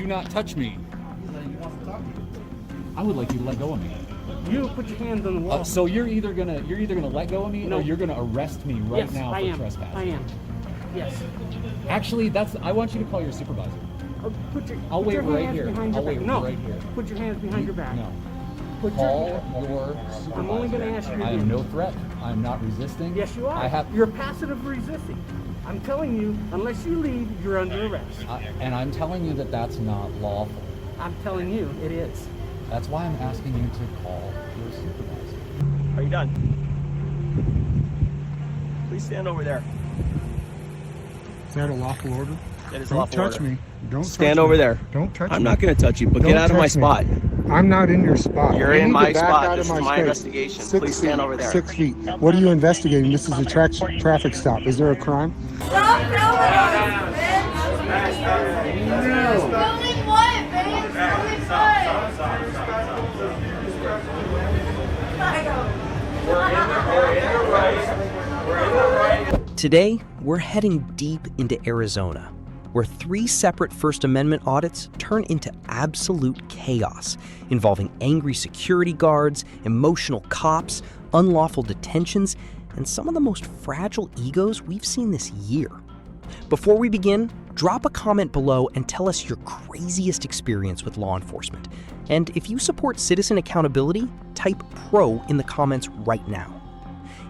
do not touch me. I would like you to let go of me. You put your hands on the wall. So you're either gonna let go of me, or you're gonna arrest me right now for trespassing. I am. Yes. Actually, I want you to call your supervisor. I'll wait right here. I'll wait right here. Put your hands behind your back. No. Call your supervisor. I'm only going to ask you. I am no threat. I'm not resisting. Yes, you are. You're passive resisting. I'm telling you, unless you leave, you're under arrest. And I'm telling you that that's not lawful. I'm telling you, it is. That's why I'm asking you to call your supervisor. Are you done? Please stand over there. Is that a lawful order? That is a lawful order. Don't touch me. Don't stand over there. Don't touch me. I'm not going to touch you, but get out of my spot. I'm not in your spot. You're in my spot. This is my investigation. Please stand over there. 6 feet. What are you investigating? This is a traffic stop. Is there a crime? Stop filming us, bitch! Filming what, bitch? Filming what? Today, we're heading deep into Arizona, where 3 separate First Amendment audits turn into absolute chaos, involving angry security guards, emotional cops, unlawful detentions, and some of the most fragile egos we've seen this year. Before we begin, drop a comment below and tell us your craziest experience with law enforcement. And if you support citizen accountability, type PRO in the comments right now.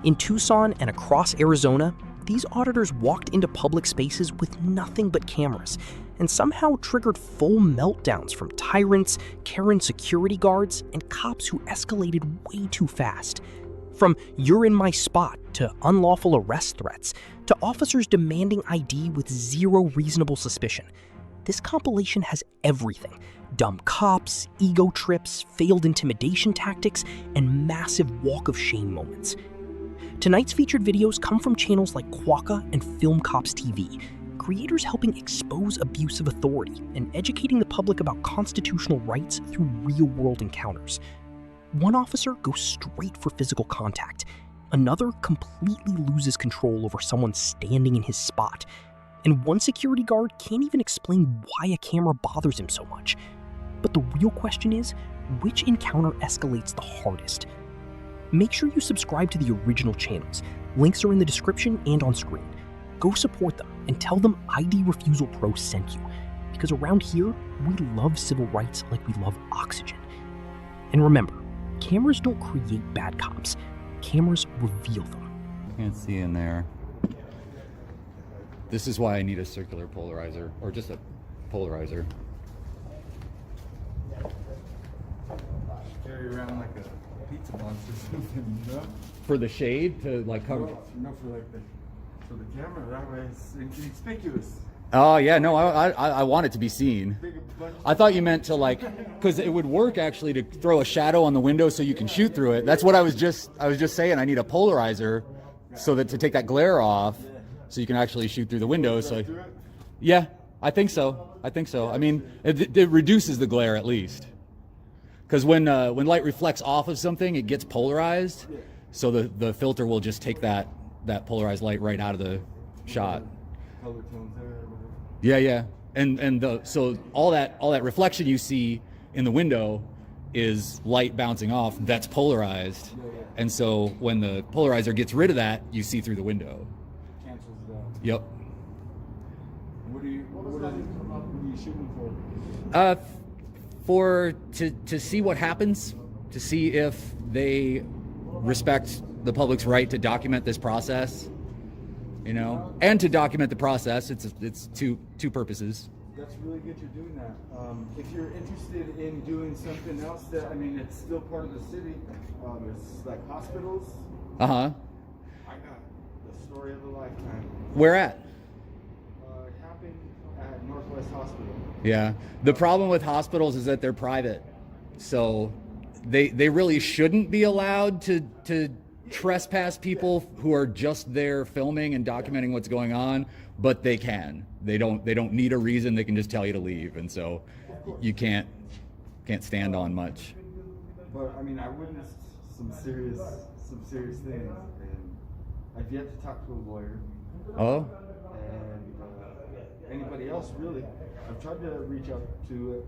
In Tucson and across Arizona, these auditors walked into public spaces with nothing but cameras and somehow triggered full meltdowns from tyrants, Karen security guards, and cops who escalated way too fast. From "you're in my spot" to unlawful arrest threats, to officers demanding ID with zero reasonable suspicion. This compilation has everything: dumb cops, ego trips, failed intimidation tactics, and massive walk of shame moments. Tonight's featured videos come from channels like Quokka and Film Cops TV, creators helping expose abuse of authority and educating the public about constitutional rights through real-world encounters. One officer goes straight for physical contact. Another completely loses control over someone standing in his spot. And one security guard can't even explain why a camera bothers him so much. But the real question is, which encounter escalates the hardest? Make sure you subscribe to the original channels. Links are in the description and on screen. Go support them and tell them ID Refusal Pro sent you. Because around here, we love civil rights like we love oxygen. And remember, cameras don't create bad cops. Cameras reveal them. Can't see in there. This is why I need a circular polarizer, or just a polarizer. Carry around like a pizza box or something, you know? For the shade to like cover. No, for the camera. That way it's inconspicuous. Oh yeah, no, I want it to be seen. I thought you meant to like, because it would work actually to throw a shadow on the window so you can shoot through it. That's what I was just saying. I need a polarizer so that to take that glare off, so you can actually shoot through the window. So yeah, I think so. I mean, it reduces the glare at least. Because when light reflects off of something, it gets polarized. So the filter will just take that polarized light right out of the shot. Color tones there. Yeah. So all that reflection you see in the window is light bouncing off that's polarized. And so when the polarizer gets rid of that, you see through the window. Cancels it out. Yep. What are you shooting For for? to see what happens, to see if they respect the public's right to document this process, you know, and to document the process. It's two purposes. That's really good you're doing that. If you're interested in doing something else that, I mean, it's still part of the city, it's like hospitals. Uh-huh. I got the story of a lifetime. Where at? It happened at Northwest Hospital. Yeah. The problem with hospitals is that they're private. So they really shouldn't be allowed to trespass people who are just there filming and documenting what's going on, but they can. They don't need a reason. They can just tell you to leave, and so you can't stand on much. But I mean, I witnessed some serious things, and I've yet to talk to a lawyer. Oh. And anybody else really. I've tried to reach out to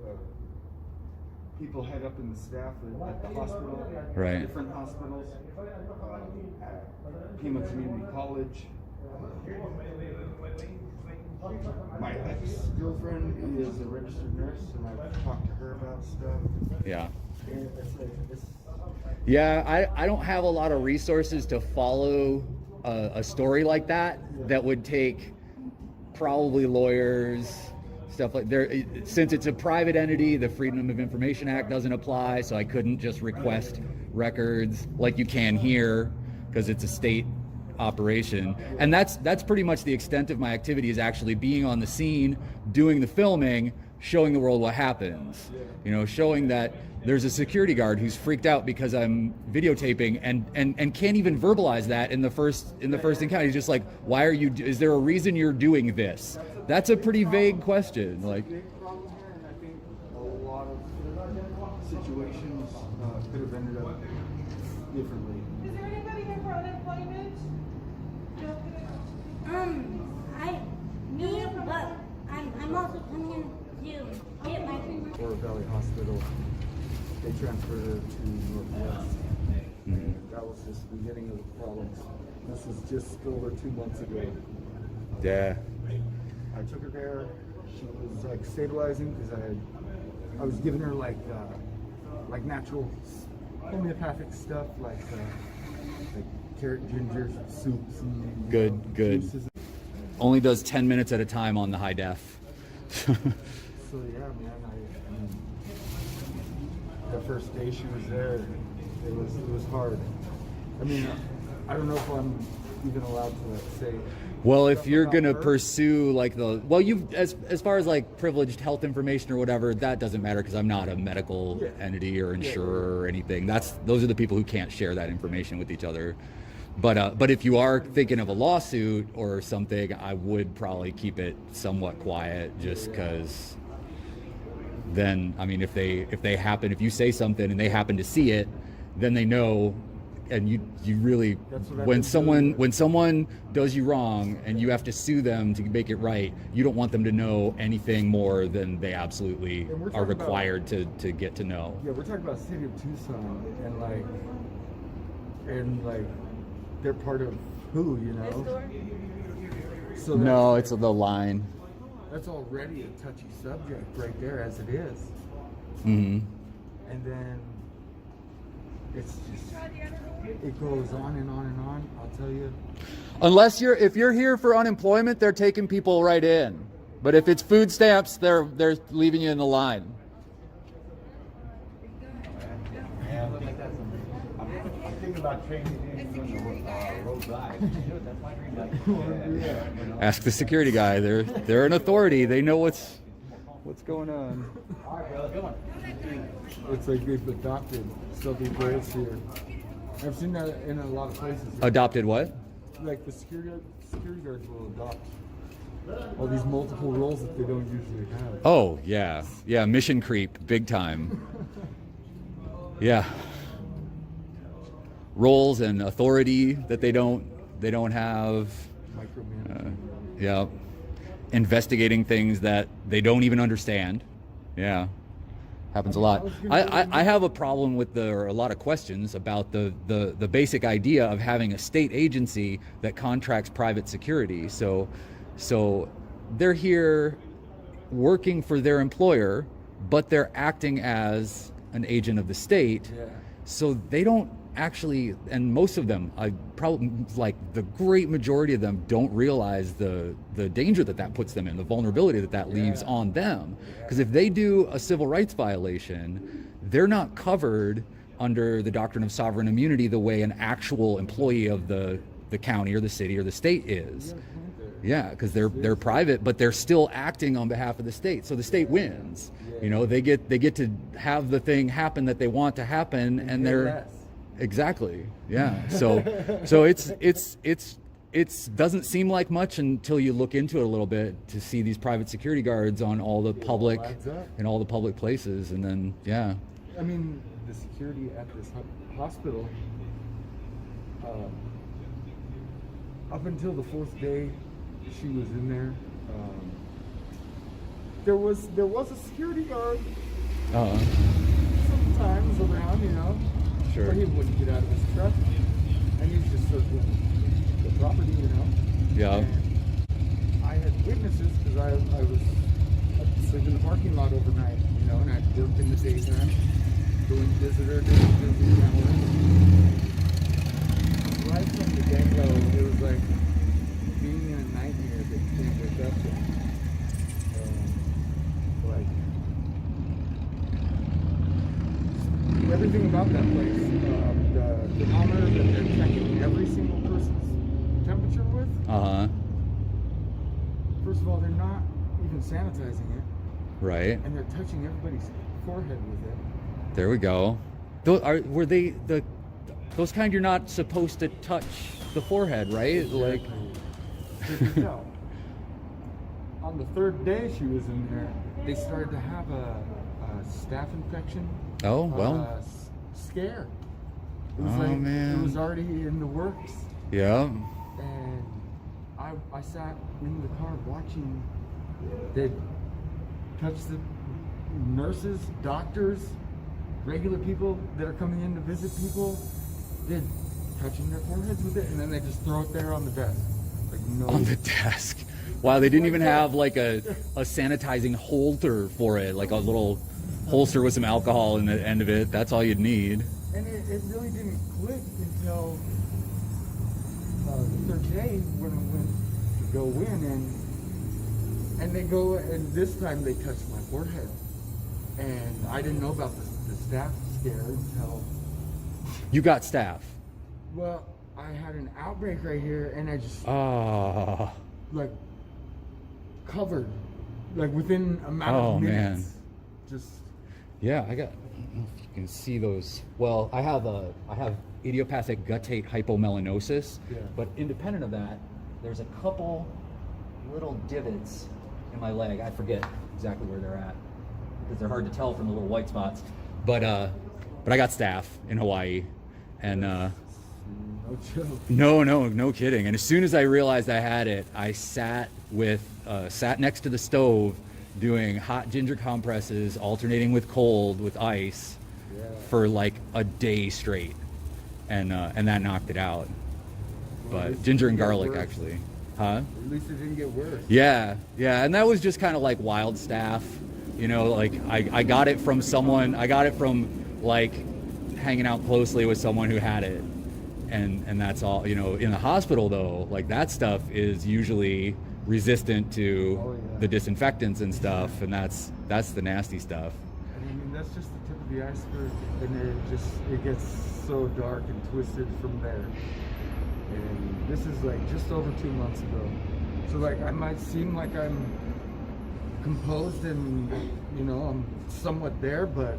people head up in the staff at the hospital, Right. different hospitals, at Pima Community College. My ex-girlfriend is a registered nurse, and I've talked to her about stuff. Yeah. And it's Yeah, I don't have a lot of resources to follow a story like that would take probably lawyers, stuff like there. Since it's a private entity, the Freedom of Information Act doesn't apply, so I couldn't just request records like you can here because it's a state operation. And that's pretty much the extent of my activity, is actually being on the scene, doing the filming, showing the world what happens. You know, showing that there's a security guard who's freaked out because I'm videotaping and can't even verbalize that in the first encounter. He's just like, why are you, is there a reason you're doing this? That's a pretty vague question. Like, big problem here, and I think a lot of situations could have ended up differently. Is there anybody here for unemployment? Me, but I'm also coming in to get my Or Valley Hospital, they transferred her to Northwest. That was just the beginning of the problems. This is just over 2 months ago. yeah. I took her there. She was like stabilizing because I was giving her like natural homeopathic stuff like carrot ginger soups and Good. juices. Only does 10 minutes at a time on the high def. So yeah, man, I mean, the first day she was there, it was hard. I mean, I don't know if I'm even allowed to say. Well, if you're about gonna her. pursue like as far as like privileged health information or whatever, that doesn't matter because I'm not a medical entity or insurer or anything. Those are the people who can't share that information with each other. But if you are thinking of a lawsuit or something, I would probably keep it somewhat quiet, just because. Then, I mean, if you say something and they happen to see it, then they know, and you really, when someone does you wrong and you have to sue them to make it right, you don't want them to know anything more than they absolutely are required to get to know. Yeah, we're talking about the city of Tucson, and like they're part of who, you know? So No, it's the line. that's already a touchy subject right there as it is. Mm-hmm. And then it's just, it goes on and on and on, I'll tell you. Unless if you're here for unemployment, they're taking people right in. But if it's food stamps, they're leaving you in the line. I'm thinking about training in road guys. Ask the security guy. They're an authority. They know what's going on. It's like they've adopted Southern girls here. I've seen that in a lot of places. Adopted what? Like the security guards will adopt all these multiple roles that they don't usually have. Oh yeah, mission creep, big time. Yeah, roles and authority that they don't have. Micromanagement. Yeah, investigating things that they don't even understand. Yeah, happens a lot. I have a problem with or a lot of questions about the basic idea of having a state agency that contracts private security. So they're here working for their employer, but they're acting as an agent of the state. Yeah. So they don't actually, and most of them, probably like the great majority of them, don't realize the danger that puts them in, the vulnerability that leaves on them. Because if they do a civil rights violation, they're not covered under the doctrine of sovereign immunity the way an actual employee of the county or the city or the state is. Yeah, because they're private, but they're still acting on behalf of the state. So the state wins. You know, they get to have the thing happen that they want to happen, and they're exactly. Yeah. So it's doesn't seem like much until you look into it a little bit to see these private security guards on all the public in all the public places, and then yeah. I mean, the security at this hospital, up until the 4th day she was in there, there was a security guard Uh-huh. sometimes around, you know. Sure. But he wouldn't get out of his truck, and he was just circling the property, you know. Yeah. And I had witnesses because I'd sleep in the parking lot overnight, you know, and I'd work in the daytime, doing visitor hours. Right from the get-go, it was like being in a nightmare that you can't wake up to. Like, everything about that place, the thermometer that they're checking every single person's temperature with, Uh-huh. first of all, they're not even sanitizing it, Right. and they're touching everybody's forehead with it. There we go. Were they those kind you're not supposed to touch the forehead, right? Like, You can tell. On the third day she was in there, they started to have a staph infection. oh, well. Scare. It was Oh, like, man. it was already in the works. Yeah. And I sat in the car watching. They'd touch the nurses, doctors, regular people that are coming in to visit people. They're touching their foreheads with it, and then they just throw it there on the desk. Like, no. On the desk. Wow, they didn't even have like a sanitizing holder for it, like a little holster with some alcohol in the end of it. That's all you'd need. And it really didn't click until the third day when I went to go in, and they go, and this time they touched my forehead, and I didn't know about the staph scare until, You got staph. well, I had an outbreak right here, and I just Ah. like covered, like within a matter Oh, of minutes. man. Just Yeah, I don't know if you can see those. Well, I have idiopathic guttate hypomelanosis, Yeah. but independent of that, there's a couple little divots in my leg. I forget exactly where they're at because they're hard to tell from the little white spots. But I got staph in Hawaii, and no joke. no kidding. And as soon as I realized I had it, I sat next to the stove doing hot ginger compresses, alternating with cold with ice for like a day straight, and that knocked it out. But ginger and garlic, actually, huh? At least it didn't get worse. Yeah, and that was just kind of like wild staph, you know. Like I got it from someone. I got it from like hanging out closely with someone who had it, and that's all. You know, in the hospital though, like that stuff is usually resistant to the disinfectants and stuff, and that's the nasty stuff. I mean, that's just the tip of the iceberg, and it gets so dark and twisted from there. And this is like just over 2 months ago. So like I might seem like I'm composed and, you know, I'm somewhat there, but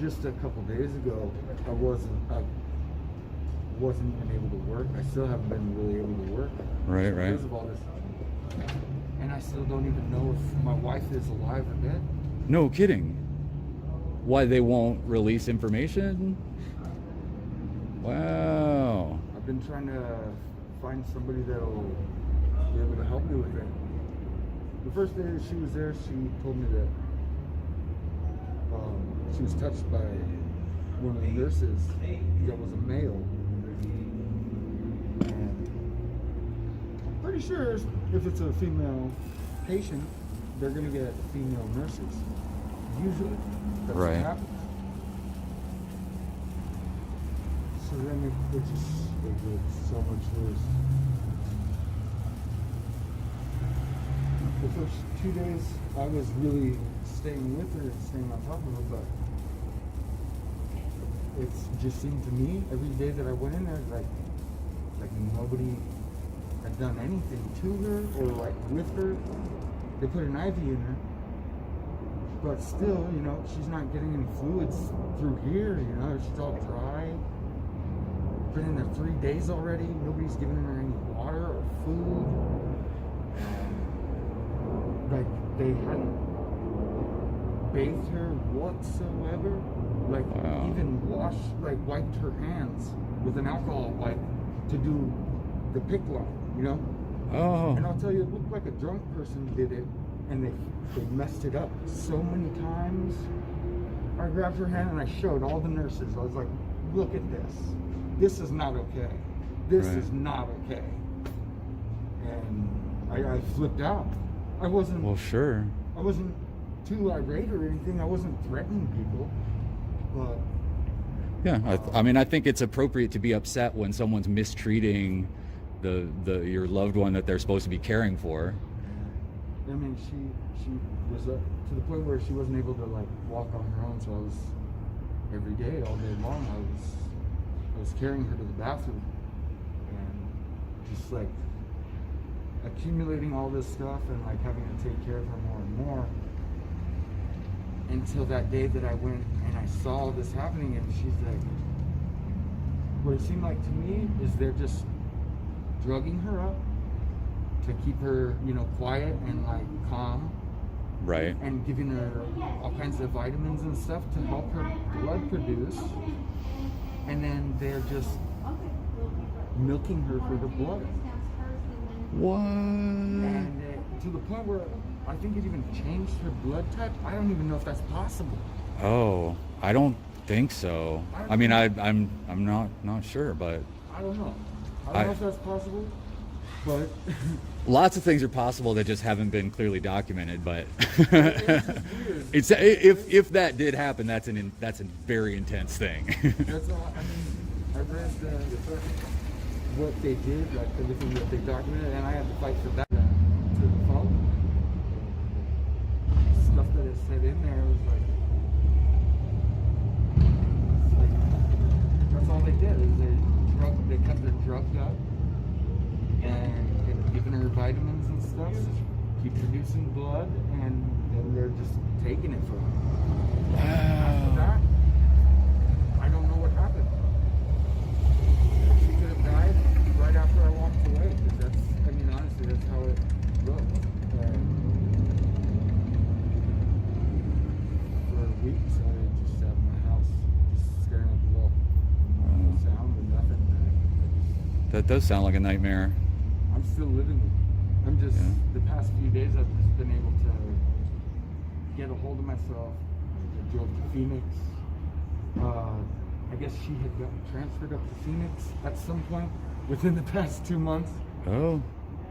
just a couple days ago I wasn't even able to work. I still haven't been really able to work. Right. Because of all this. And I still don't even know if my wife is alive or dead. No kidding. Why they won't release information? Wow. I've been trying to find somebody that'll be able to help me with it. The first day that she was there, she told me that she was touched by one of the nurses that was a male. And I'm pretty sure if it's a female patient, they're going to get female nurses. Usually. That's what Right. happens. So then it gets so much worse. The first 2 days, I was really staying with her and staying on top of her, but it just seemed to me every day that I went in there, like nobody had done anything to her or like with her. They put an IV in her, but still, you know, she's not getting any fluids through here. You know, she's all dry. Been in there 3 days already. Nobody's giving her any water or food. Like they hadn't bathed her whatsoever. Like even wiped her hands with an alcohol wipe to do the pick line, you know? Oh. And I'll tell you, it looked like a drunk person did it, and they messed it up so many times. I grabbed her hand and I showed all the nurses. I was like, look at this. This is not okay. This Right. is not okay. And I flipped out. I wasn't Well, sure. I wasn't too irate or anything. I wasn't threatening people. But Yeah, I mean, I think it's appropriate to be upset when someone's mistreating your loved one that they're supposed to be caring for. I mean, she was to the point where she wasn't able to like walk on her own. So I was every day, all day long, I was carrying her to the bathroom and just like accumulating all this stuff and like having to take care of her more and more until that day that I went and I saw this happening. And she's like, what it seemed like to me is they're just drugging her up to keep her, you know, quiet and like calm, Right. and giving her all kinds of vitamins and stuff to help her blood produce, and then they're just milking her for the blood. What? And to the point where I think it even changed her blood type. I don't even know if that's possible. Oh, I don't think so. I mean, I'm not sure, but I don't know. I don't know if that's possible, but lots of things are possible that just haven't been clearly documented. But it's if that did happen, that's a very intense thing. that's all. I mean, I read what they did, like everything that they documented, and I had to fight for that to the phone. Stuff that it said in there was like that's all they did is they kept her drugged up and giving her vitamins and stuff to keep producing blood, and then they're just taking it from her. After that, I don't know what happened. She could have died right after I walked away, because that's, I mean, honestly, that's how it looked. For weeks, I just sat in my house, just staring at the wall. No sound and nothing. That does sound like a nightmare. I'm still living with it. I'm just, the past few days, I've just been able to get a hold of myself. I drove to Phoenix. I guess she had gotten transferred up to Phoenix at some point within the past 2 months. Oh.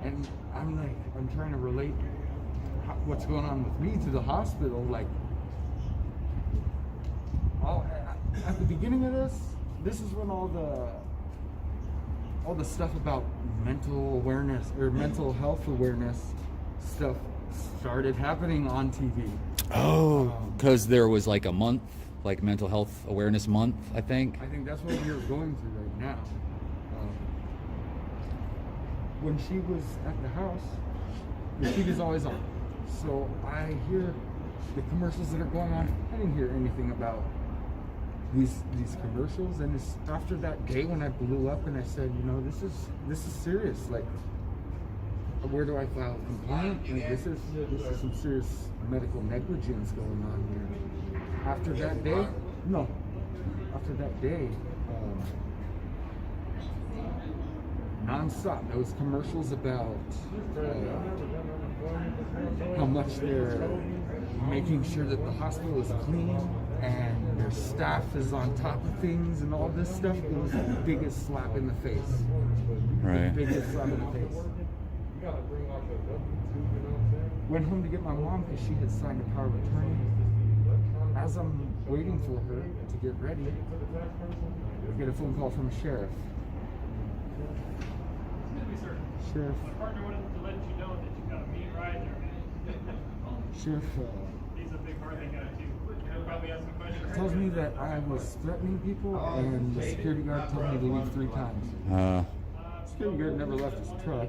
And I'm like, I'm trying to relate what's going on with me to the hospital. Like, at the beginning of this is when all the stuff about mental awareness or mental health awareness stuff started happening on TV. Oh, because there was like a month, like mental health awareness month, I think. I think that's what we're going through right now. When she was at the house, the TV's always on. So I hear the commercials that are going on. I didn't hear anything about these commercials, and it's after that day when I blew up and I said, you know, this is serious. Like, where do I file a complaint? Like, this is some serious medical negligence going on here. After that day, nonstop, there was commercials about how much they're making sure that the hospital is clean and their staff is on top of things and all this stuff. It was the biggest slap in the face. Right. The biggest slap in the face. Went home to get my mom because she had signed a power of attorney. As I'm waiting for her to get ready, I get a phone call from a sheriff. Sheriff. My partner wanted to let you know that you got a meat rider. Sheriff He's a big Harley guy too. He'll probably ask a question. tells me that I was threatening people, and the security guard told me to leave 3 times. Security guard never left his truck.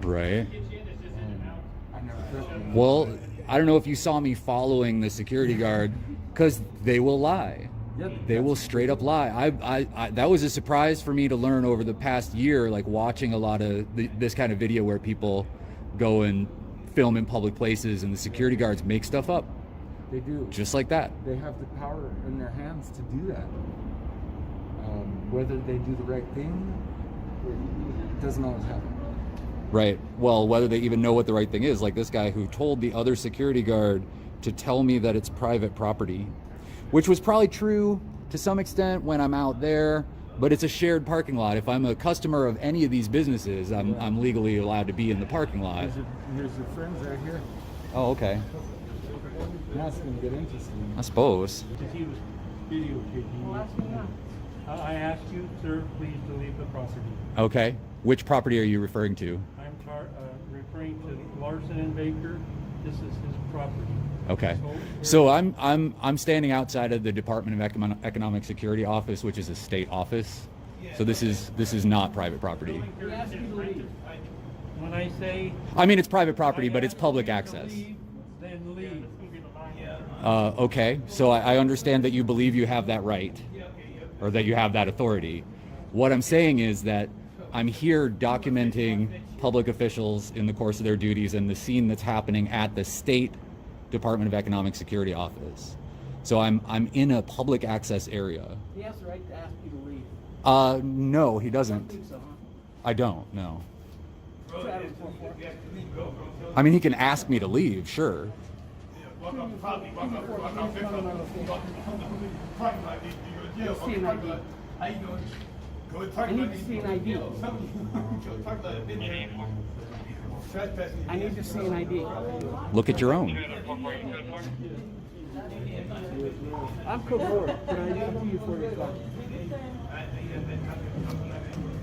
Right. And I never threatened him. Well, I don't know if you saw me following the security guard, because they will lie. Yeah, They will straight up lie. I that was a surprise for me to learn over the past year, like watching a lot of this kind of video where people go and film in public places and the security guards make stuff up. They do. Just like that. They have the power in their hands to do that. Whether they do the right thing, it doesn't always happen. Right. Well, whether they even know what the right thing is, like this guy who told the other security guard to tell me that it's private property, which was probably true to some extent when I'm out there, but it's a shared parking lot. If I'm a customer of any of these businesses, I'm legally allowed to be in the parking lot. Here's your friends right here. Oh, okay. Now it's going to get interesting. I suppose. Because he was videotaping. I asked you, sir, please to leave the property. Okay. Which property are you referring to? I'm referring to Larson and Baker. This is his property. Okay. So I'm standing outside of the Department of Economic Security office, which is a state office. So this is not private property. When I say, I mean, it's private property, but it's public access. then leave. Okay. So I understand that you believe you have that right, or that you have that authority. What I'm saying is that I'm here documenting public officials in the course of their duties and the scene that's happening at the state Department of Economic Security office. So I'm in a public access area. He has the right to ask you to leave. No, he doesn't. I think so, huh? I don't, no. 244. I mean, he can ask me to leave, sure. See an ID. I need to see an ID. I need to see an ID. Look at your own. I'm code 4. Can I talk to you for your car?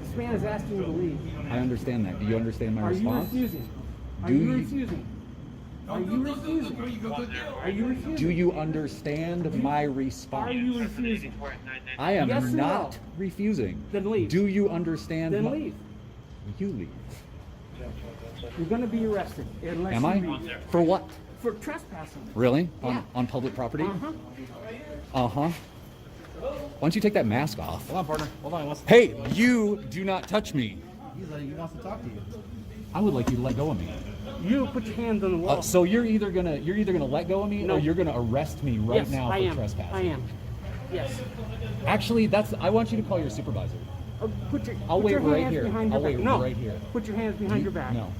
This man is asking you to leave. I understand that. Do you understand my Are you response? refusing? Are Do you you- refusing? Are you refusing? Are you refusing? Do you understand my Are response? you refusing? I am Yes or not no? refusing. Then leave. Do you understand? Then leave. You leave. You're going to be arrested unless Am you I? leave. For what? For trespassing. Really? Yeah. On public property? Uh-huh. Uh-huh. Why don't you take that mask off? Hold on, partner. Hold on. Hey, you do not touch me. He wants to talk to you. I would like you to let go of me. You put your hands on the wall. So you're either gonna let go of me, No. or you're gonna arrest me right Yes, now I for am. trespassing. I am. Yes. Actually, I want you to call your supervisor. I'll put wait your right hands here. behind your I'll wait back. No. right here. Put your hands behind your back. No.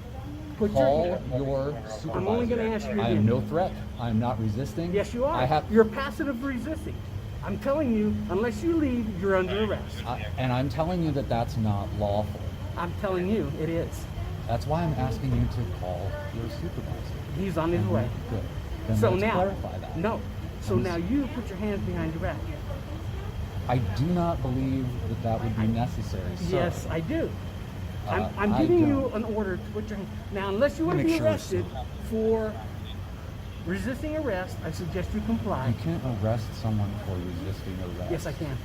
Put Call your your supervisor. I'm only going to ask you I again. am no threat. I am not resisting. Yes, you are. I have. You're passive resisting. I'm telling you, unless you leave, you're under arrest. And I'm telling you that that's not lawful. I'm telling you, it is. That's why I'm asking you to call your supervisor. He's on his way. Good. Then So let's now, clarify that. no. So now you put your hands behind your back. I do not believe that that would be necessary. Sir. Yes, I do. I'm I giving don't. you an order to put your hand. Now, unless you want to Make be sure it's arrested for resisting arrest, I suggest you comply. You can't arrest someone for resisting arrest. Yes, I can.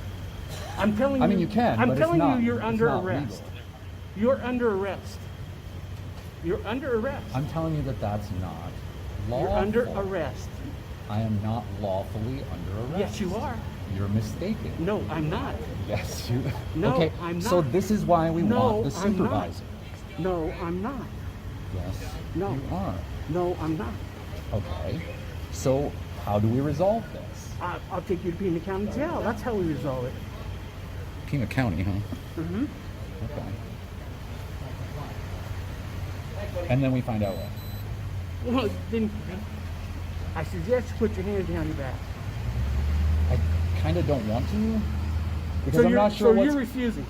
I'm telling you. I mean, you can, I'm but it's telling not- you, you're it's under not arrest. legal. You're under arrest. You're under arrest. I'm telling you that that's not lawful. You're under arrest. I am not lawfully under arrest. Yes, you are. You're mistaken. No, I'm not. Yes, you. No, okay, I'm so not. this is why we No, want the I'm not. supervisor. No, I'm not. Yes, No. you are. No, I'm not. Okay, so how do we resolve this? I'll take you to Pima County Jail. That's how we resolve it. Pima County, huh? Mm-hmm. Okay. And then we find out what? Well, then I suggest you put your hands behind your back. I kind of don't want to because I'm not sure so what's. you're refusing.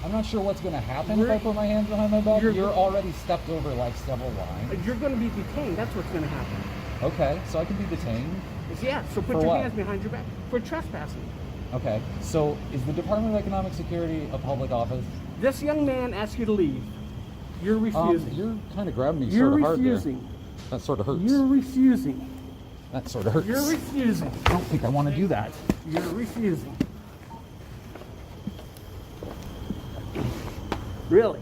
I'm not sure what's going to happen if I put my hands behind my back. You're already stepped over like several lines. You're going to be detained. That's what's going to happen. Okay, so I can be detained. Yeah, so put For your what? hands behind your back for trespassing. Okay, so is the Department of Economic Security a public office? This young man asked you to leave. You're refusing. You're kind of grabbing me You're sort of hard there. refusing. That sort of hurts. You're refusing. That sort of hurts. You're refusing. I don't think I want to do that. You're refusing. Really?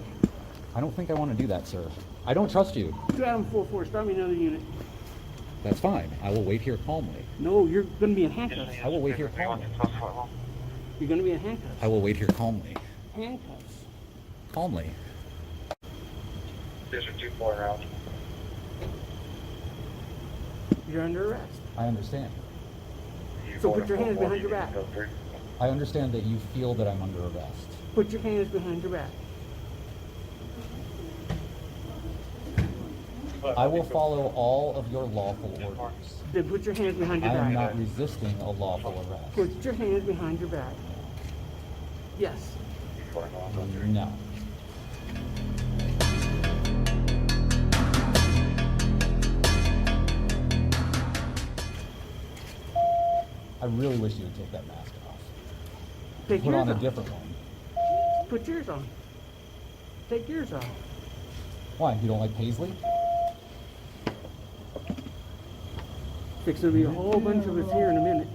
I don't think I want to do that, sir. I don't trust you. 244, start me another unit. That's fine. I will wait here calmly. No, you're going to be in handcuffs. I will wait here calmly. You're going to be in handcuffs. I will wait here calmly. Handcuffs. Calmly. District 2-4 route. You're under arrest. I understand. So put your hands behind your back. I understand that you feel that I'm under arrest. Put your hands behind your back. I will follow all of your lawful orders. Then put your hands behind your I back. am not resisting a lawful arrest. Put your hands behind your back. Yes. No. I really wish you would take that mask off. Take Put yours on a off. different one. Put yours on. Take yours off. Why? You don't like Paisley? Fixing to be a whole bunch of us here in a minute.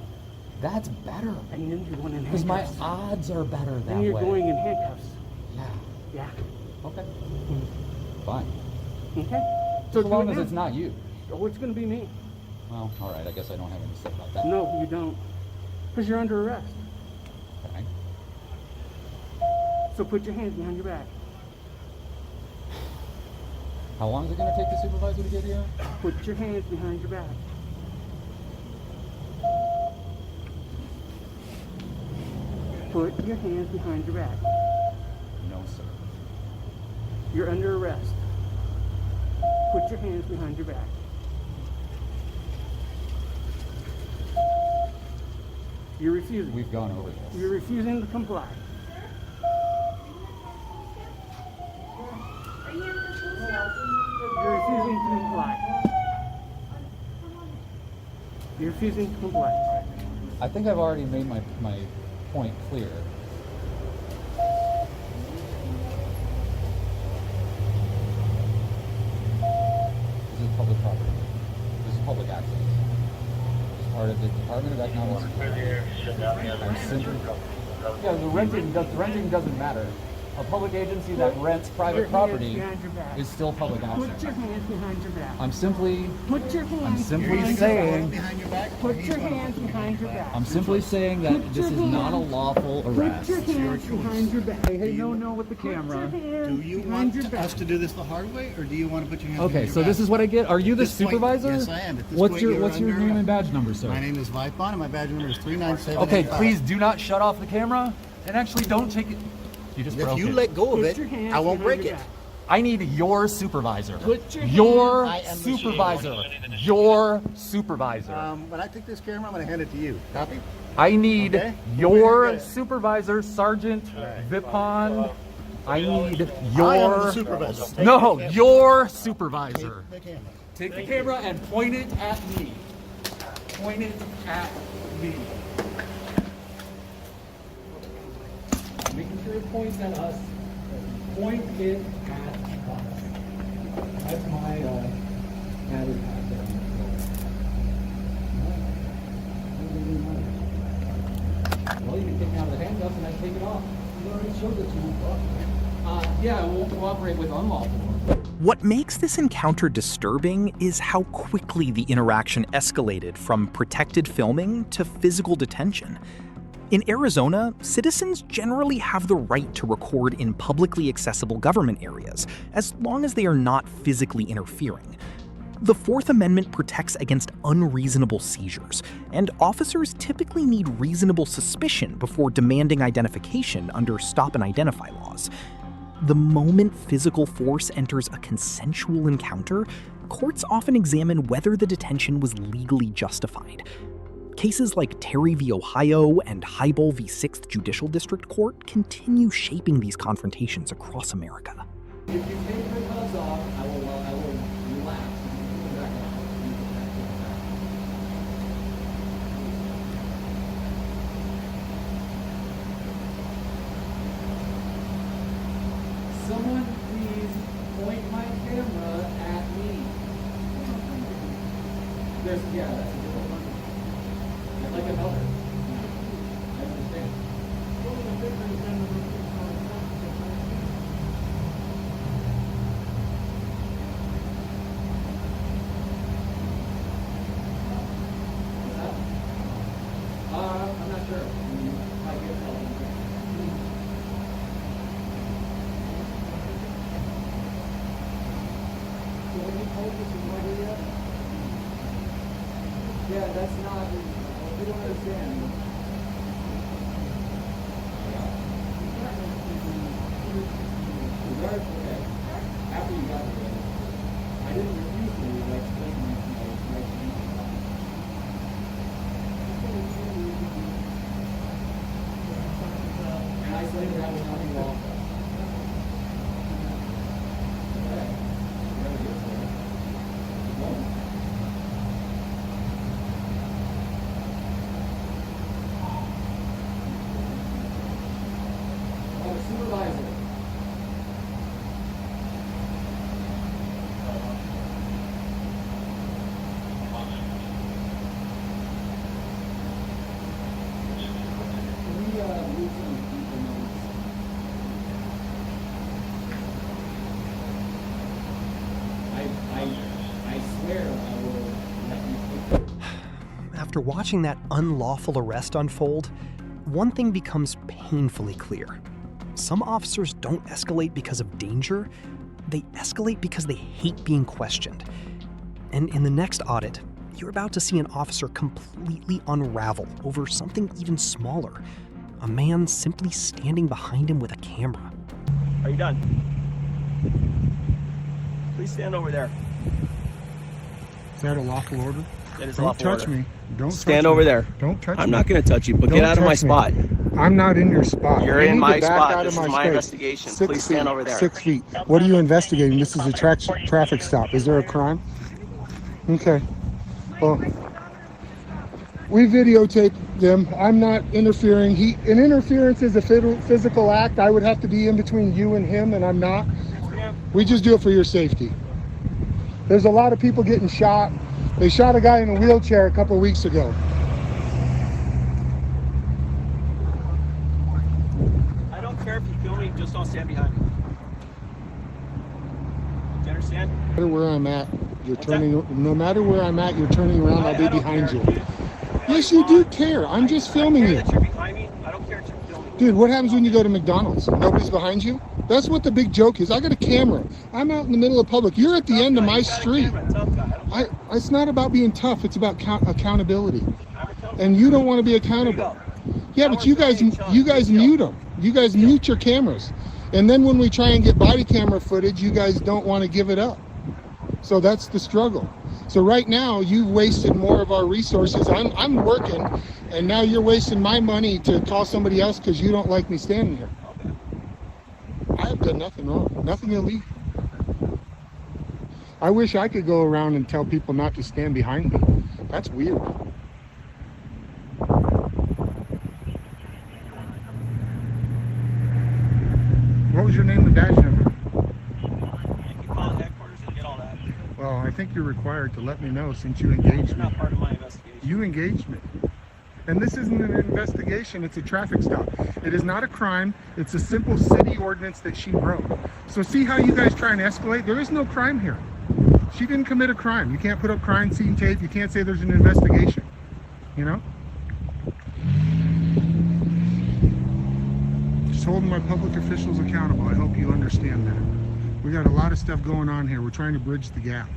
That's better. And then you're going in Because my handcuffs. odds are better that Then you're way. going in handcuffs. Yeah. Yeah. Okay. Fine. Okay? So as do long it as now. it's not you. Oh, it's going to be me. Well, all right. I guess I don't have any say about that. No, you don't. Because you're under arrest. Okay. So put your hands behind your back. How long is it going to take the supervisor to get here? Put your hands behind your back. Put your hands behind your back. No, sir. You're under arrest. Put your hands behind your back. You're refusing. We've gone over this. You're refusing to comply. You're refusing to comply. You're refusing to comply. I think I've already made my point clear. This is public property. This is public access. It's part of the Department of Economic. I'm simply. Yeah, the renting doesn't matter. A public agency that rents private Your property hands behind your back. is still public Put access. your hands behind your back. I'm simply Put your hands simply behind your saying- back. Behind your back? Put your hands behind your back. I'm simply saying that Put this your is not a hands- lawful Put arrest. your hands behind your back. Hey, no, with the camera. Put your hands Do you behind your want back. us to do this the hard way, or do you want to put your hands behind Okay, your so back? this is what I get. Are you the At this point, supervisor? yes, I am. At this What's point, your you're What's your under name and arrest. badge number, sir? My name is Vipon, and my badge number is 397. Okay, please do not shut off the camera, and actually don't take it. You just broke If you it. let go of Put it, your hands I won't behind break your it. back. I need your supervisor. Put your Your I am the supervisor. Your supervisor. When I take this camera, I'm going to hand it to you. Copy? I need Okay. your Good. supervisor, Sergeant Vipon. I need I am your the supervisor. Take no, the camera. your supervisor. Take the camera. Take the camera and point it at me. Point it at me. Making sure it points at us. Point it at us. That's my added pattern. Well, you can take me out of the handcuffs and I take it off. You already showed that you won't cooperate. Yeah, I won't cooperate with unlawful. What makes this encounter disturbing is how quickly the interaction escalated from protected filming to physical detention. In Arizona, citizens generally have the right to record in publicly accessible government areas, as long as they are not physically interfering. The Fourth Amendment protects against unreasonable seizures, and officers typically need reasonable suspicion before demanding identification under stop and identify laws. The moment physical force enters a consensual encounter, courts often examine whether the detention was legally justified. Cases like Terry v. Ohio and Hybel v. 6th Judicial District Court continue shaping these confrontations across America. If you take the gloves off, I will relax and put them back on. Someone please point my camera at me. That's a different one. I'd like another. I understand. I'm not sure. I get help. So when you told us you wanted yet? Yeah, that's not. We don't understand. Okay. After you got it, I didn't refuse After watching that unlawful arrest unfold, one thing becomes painfully clear. Some officers don't escalate because of danger, they escalate because they hate being questioned. And in the next audit, you're about to see an officer completely unravel over something even smaller. A man simply standing behind him with a camera. Are you done? Please stand over there. Is that a lawful order? That is a Don't lawful touch order. me. Don't Stand touch over me. there. Don't touch me. I'm not going to touch you, but Don't get out of my touch me. spot. I'm not in your spot. You're You in need my to back spot. out This of is my my space. investigation. 6 Please stand feet, over there. 6 feet. What are you investigating? This is a traffic stop. Is there a crime? Okay. Well, we videotape them. I'm not interfering. An interference is a physical act. I would have to be in between you and him, and I'm not. We just do it for your safety. There's a lot of people getting shot. They shot a guy in a wheelchair a couple weeks ago. I don't care if you kill me, just don't stand behind me. Do you understand? No matter where I'm at, no matter where I'm at, you're turning around, I'll be behind you. Yes, you do care. I'm just filming you. You're behind me. I don't care if you're filming me. Dude, what happens when you go to McDonald's? Nobody's behind you? That's what the big joke is. I got a camera. I'm out in the middle of public. You're at the end of my street. It's not about being tough. It's about accountability. And you don't want to be accountable. Yeah, but you guys mute them. You guys mute your cameras. And then when we try and get body camera footage, you guys don't want to give it up. So that's the struggle. So right now, you've wasted more of our resources. I'm working, and now you're wasting my money to call somebody else because you don't like me standing here. I have done nothing wrong, nothing illegal. I wish I could go around and tell people not to stand behind me. That's weird. What was your name and badge number? You can call headquarters and get all that. Well, I think you're required to let me know since you engaged It's me. not part of my investigation. You engaged me. And this isn't an investigation, it's a traffic stop. It is not a crime, it's a simple city ordinance that she broke. So see how you guys try and escalate? There is no crime here. She didn't commit a crime. You can't put up crime scene tape, you can't say there's an investigation, you know? Just holding my public officials accountable. I hope you understand that. We got a lot of stuff going on here. We're trying to bridge the gap.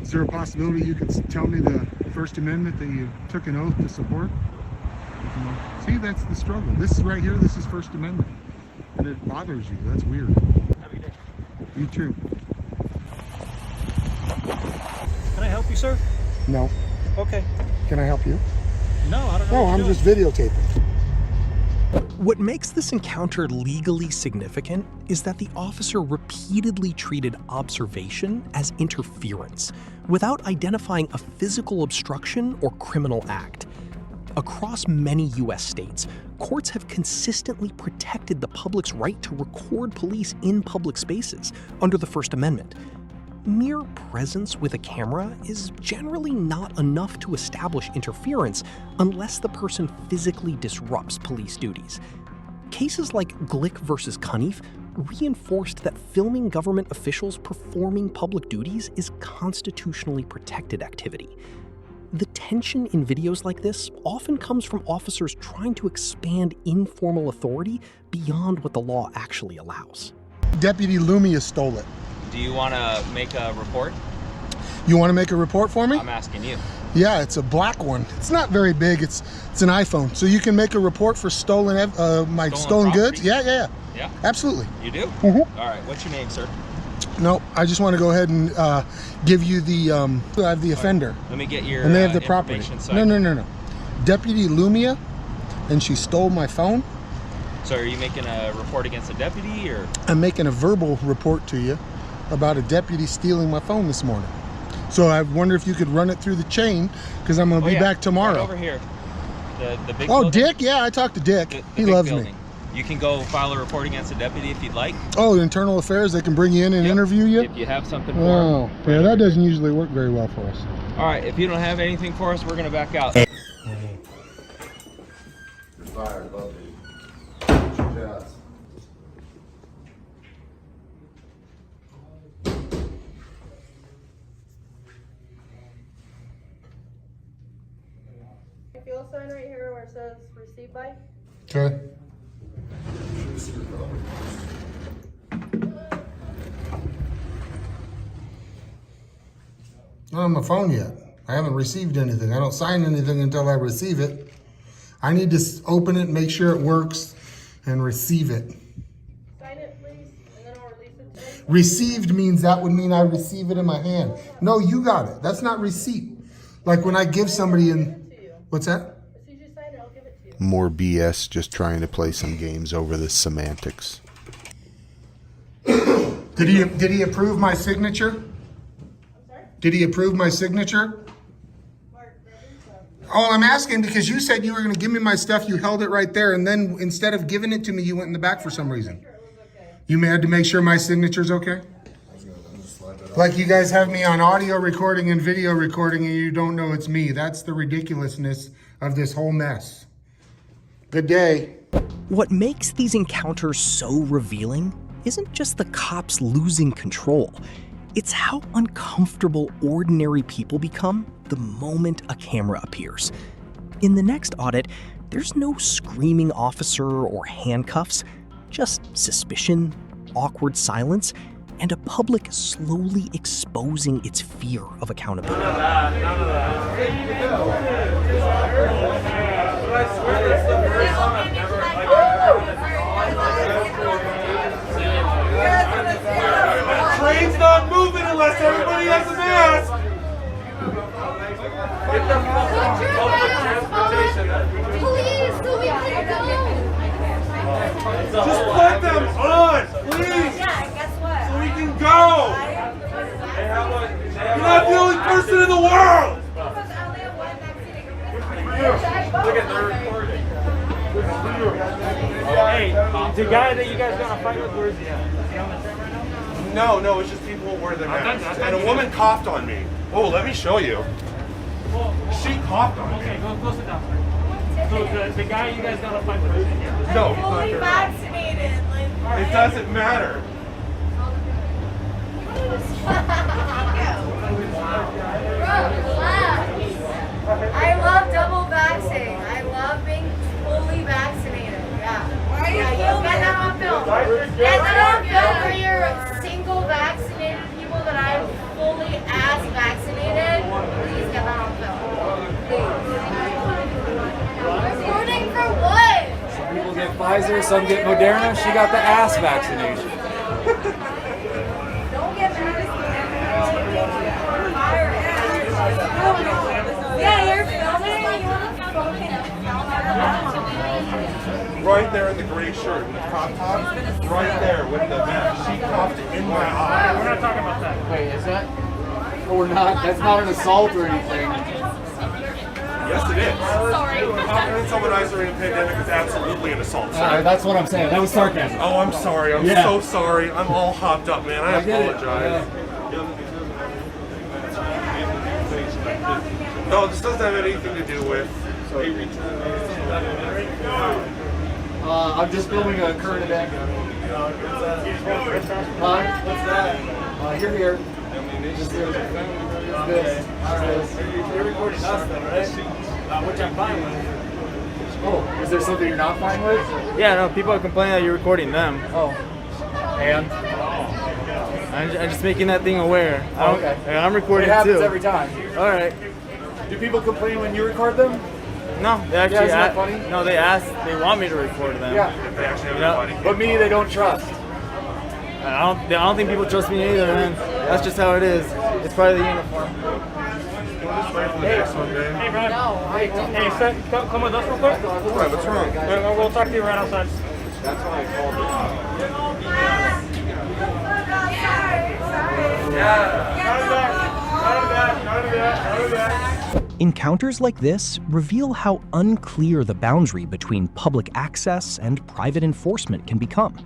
Is there a possibility you could tell me the First Amendment that you took an oath to support? See, that's the struggle. This is right here, this is First Amendment. And it bothers you. That's weird. Have a good day. You too. Can I help you, sir? No. Okay. Can I help you? No, I don't know. No, what I'm you're just doing. videotaping. What makes this encounter legally significant is that the officer repeatedly treated observation as interference, without identifying a physical obstruction or criminal act. Across many U.S. states, courts have consistently protected the public's right to record police in public spaces under the First Amendment. Mere presence with a camera is generally not enough to establish interference unless the person physically disrupts police duties. Cases like Glick versus Cunniff reinforced that filming government officials performing public duties is constitutionally protected activity. The tension in videos like this often comes from officers trying to expand informal authority beyond what the law actually allows. Deputy Lumia stole it. Do you want to make a report? You want to make a report for me? I'm asking you. Yeah, it's a black one. It's not very big. It's an iPhone. So you can make a report for stolen stolen goods? Yeah. Yeah? Absolutely. You do? Mm-hmm. All right, what's your name, sir? No, I just want to go ahead and give you the, I have the offender. Let me get your and they have the property. No. Deputy Lumia, and she stole my phone. So are you making a report against a deputy, or? I'm making a verbal report to you about a deputy stealing my phone this morning. So I wonder if you could run it through the chain, because I'm going to be back tomorrow. Right over here. The big Oh, building? Dick? Yeah, I talked to Dick. The he big loves building. me. You can go file a report against a deputy if you'd like. Oh, internal affairs, they can bring you in and interview you? If you have something for Oh, them. yeah, that doesn't usually work very well for us. All right, if you don't have anything for us, we're going to back out. You're fired, love you. Shoot your ass. Fuel sign right here where it says received by. Okay. Not on my phone yet. I haven't received anything. I don't sign anything until I receive it. I need to open it, make sure it works, and receive it. Sign it, please, and then I'll release it today. Received means that would mean I receive it in my hand. No, you got it. That's not receipt. Like when I give somebody in... What's that? As soon as you sign it, I'll give it to you. More BS, just trying to play some games over the semantics. Did he approve my signature? I'm sorry? Did he approve my signature? Oh, I'm asking because you said you were going to give me my stuff. You held it right there, and then instead of giving it to me, you went in the back for some reason. You had to make sure my signature's okay? Like you guys have me on audio recording and video recording, and you don't know it's me. That's the ridiculousness of this whole mess. Good day. What makes these encounters so revealing isn't just the cops losing control. It's how uncomfortable ordinary people become the moment a camera appears. In the next audit, there's no screaming officer or handcuffs, just suspicion, awkward silence, and a public slowly exposing its fear of accountability. Train's not moving unless everybody has a mask. Get them public transportation. Please, so we can go. Just put them on, please. Yeah, guess what? So we can go. You're not the only person in the world. Look at the recording. Hey, the guy that you guys got in a fight with, where is he at? Is he on the tram right now? No, it's just people wear their masks. And a woman coughed on me. Oh, let me show you. She coughed on me. Okay, go sit down, sir. So the guy you guys got in a fight with, is he here? No, Fully vaccinated. Like, it doesn't matter. I love double vaccine. I love being fully vaccinated. Yeah. Why are you filming? Get that on film. Get that on film for your single vaccinated people that I'm fully ass vaccinated. Please get that on film. Please. Recording for what? Some people get Pfizer, some get Moderna. She got the ass vaccination. Don't get mad at me. Yeah, you're filming. You want to fucking Right there in the gray shirt and the crop top. Right there with the mask. She coughed in my eye. We're not talking about that. Wait, is that? Oh, we're not. That's not an assault or anything. Yes, it is. Sorry. Confidence someone during a pandemic is absolutely an assault, sir. That's what I'm saying. That was sarcasm. Oh, I'm sorry. I'm so sorry. I'm all hopped up, man. I apologize. No, this doesn't have anything to do with. I'm just filming a current event. What's that? You're here. You're recording us though, right? Which I'm fine with. Oh, is there something you're not fine with? Yeah, no, people are complaining that you're recording them. Oh. And? I'm just making that thing aware. Okay. I'm recording it happens too. Every time. All right. Do people complain when you record them? No, they actually isn't that funny? No, they want me to record them. Yeah. They actually have But me, they don't trust. I don't think people trust me either, man. That's just how it is. It's part of the uniform. Hey, Brad. Hey, come with us real quick. What? What's wrong? We'll talk to you right outside. That's why I called Encounters like this reveal how unclear the boundary between public access and private enforcement can become.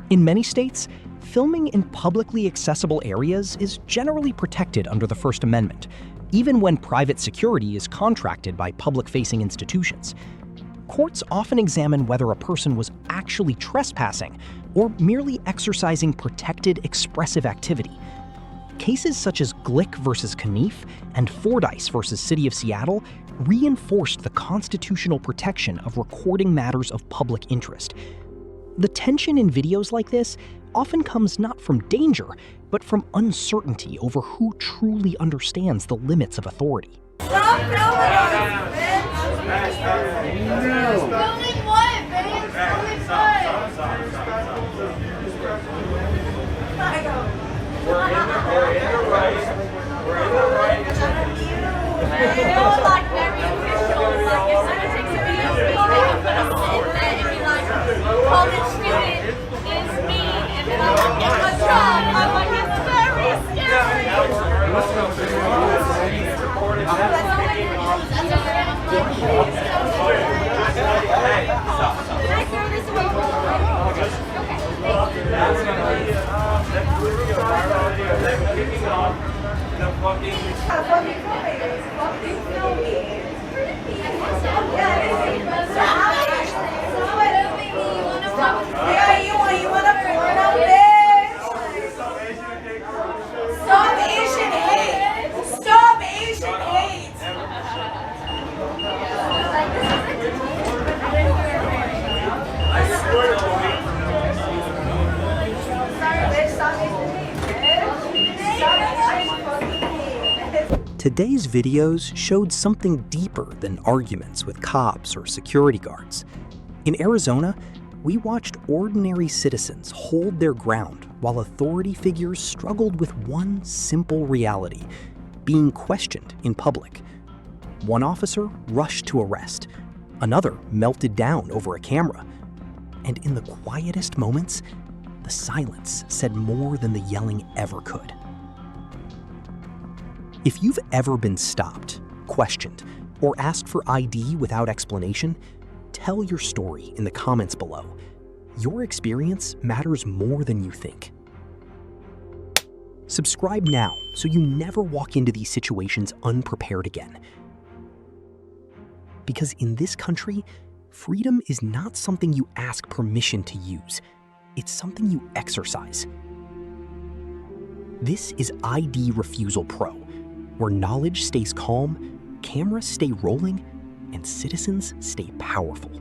In many states, filming in publicly accessible areas is generally protected under the First Amendment, even when private security is contracted by public-facing institutions. Courts often examine whether a person was actually trespassing or merely exercising protected expressive activity. Cases such as Glick versus Knief and Fordyce versus City of Seattle reinforced the constitutional protection of recording matters of public interest. The tension in videos like this often comes not from danger, but from uncertainty over who truly understands the limits of authority. Stop filming us, bitch! No. Filming what, bitch? Filming what? We're in the right. You know, like very official, like if someone takes a video, they can put a sit there and be like, college student is me, and then I'm like, give him a job. I'm like, it's very scary. Can I throw this away? Okay, yeah, you want a porno, bitch? Stop Asian hate! Stop Asian hate! Today's videos showed something deeper than arguments with cops or security guards. In Arizona, we watched ordinary citizens hold their ground while authority figures struggled with one simple reality: being questioned in public. One officer rushed to arrest, another melted down over a camera, and in the quietest moments, the silence said more than the yelling ever could. If you've ever been stopped, questioned, or asked for ID without explanation, tell your story in the comments below. Your experience matters more than you think. Subscribe now so you never walk into these situations unprepared again. Because in this country, freedom is not something you ask permission to use. It's something you exercise. This is ID Refusal Pro, where knowledge stays calm, cameras stay rolling, and citizens stay powerful.